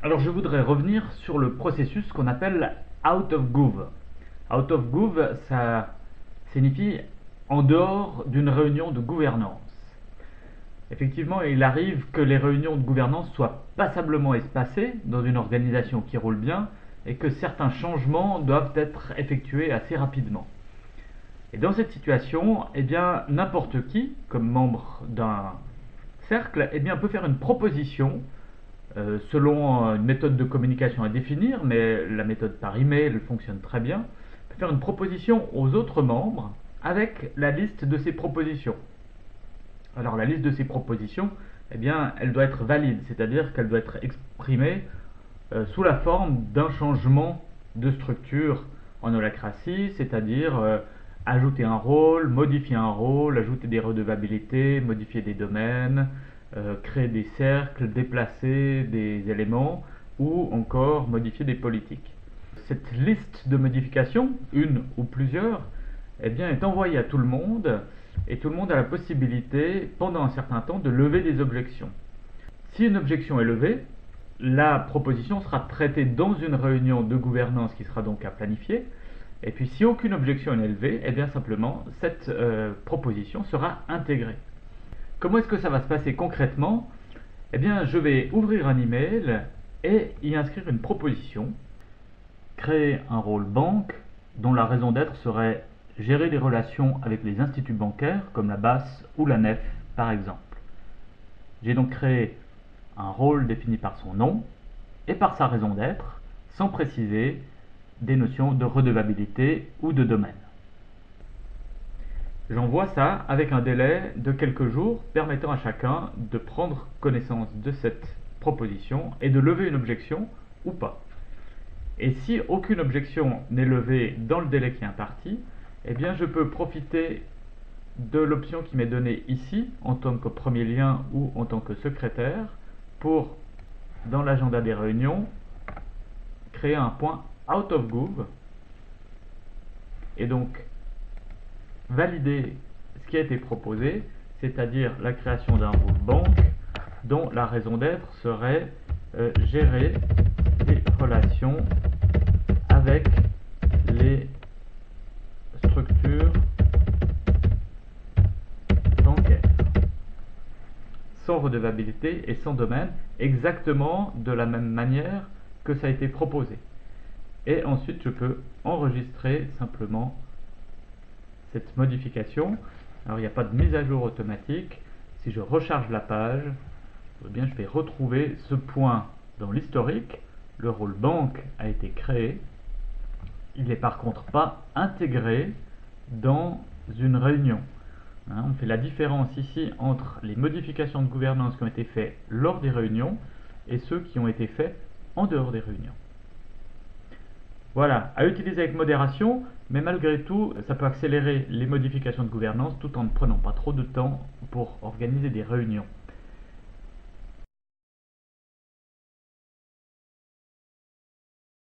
Alors je voudrais revenir sur le processus qu'on appelle out of gov. Out of gov, ça signifie en dehors d'une réunion de gouvernance. Effectivement, il arrive que les réunions de gouvernance soient passablement espacées dans une organisation qui roule bien et que certains changements doivent être effectués assez rapidement. Et dans cette situation, eh bien, n'importe qui, comme membre d'un cercle, eh bien, peut faire une proposition selon une méthode de communication à définir, mais la méthode par email elle fonctionne très bien, peut faire une proposition aux autres membres avec la liste de ces propositions. Alors la liste de ces propositions, eh bien, elle doit être valide, c'est-à-dire qu'elle doit être exprimée sous la forme d'un changement de structure en holacratie, c'est-à-dire ajouter un rôle, modifier un rôle, ajouter des redevabilités, modifier des domaines, créer des cercles, déplacer des éléments ou encore modifier des politiques. Cette liste de modifications, une ou plusieurs, eh bien, est envoyée à tout le monde et tout le monde a la possibilité, pendant un certain temps, de lever des objections. Si une objection est levée, la proposition sera traitée dans une réunion de gouvernance qui sera donc à planifier. Et puis si aucune objection n'est levée, eh bien simplement cette proposition sera intégrée. Comment est-ce que ça va se passer concrètement? Eh bien je vais ouvrir un email et y inscrire une proposition, créer un rôle banque dont la raison d'être serait gérer les relations avec les instituts bancaires comme la BAS ou la NEF par exemple. J'ai donc créé un rôle défini par son nom et par sa raison d'être, sans préciser des notions de redevabilité ou de domaine. J'envoie ça avec un délai de quelques jours permettant à chacun de prendre connaissance de cette proposition et de lever une objection ou pas. Et si aucune objection n'est levée dans le délai qui est imparti, eh bien je peux profiter de l'option qui m'est donnée ici en tant que premier lien ou en tant que secrétaire pour, dans l'agenda des réunions, créer un point out of gov et donc valider ce qui a été proposé, c'est-à-dire la création d'un rôle banque dont la raison d'être serait gérer les relations avec les structures bancaires, sans redevabilité et sans domaine, exactement de la même manière que ça a été proposé. Et ensuite je peux enregistrer simplement cette modification. Alors il n'y a pas de mise à jour automatique. Si je recharge la page, eh bien, je vais retrouver ce point dans l'historique. Le rôle banque a été créé. Il n'est par contre pas intégré dans une réunion. On fait la différence ici entre les modifications de gouvernance qui ont été faites lors des réunions et ceux qui ont été faits en dehors des réunions. Voilà, à utiliser avec modération, mais malgré tout, ça peut accélérer les modifications de gouvernance tout en ne prenant pas trop de temps pour organiser des réunions.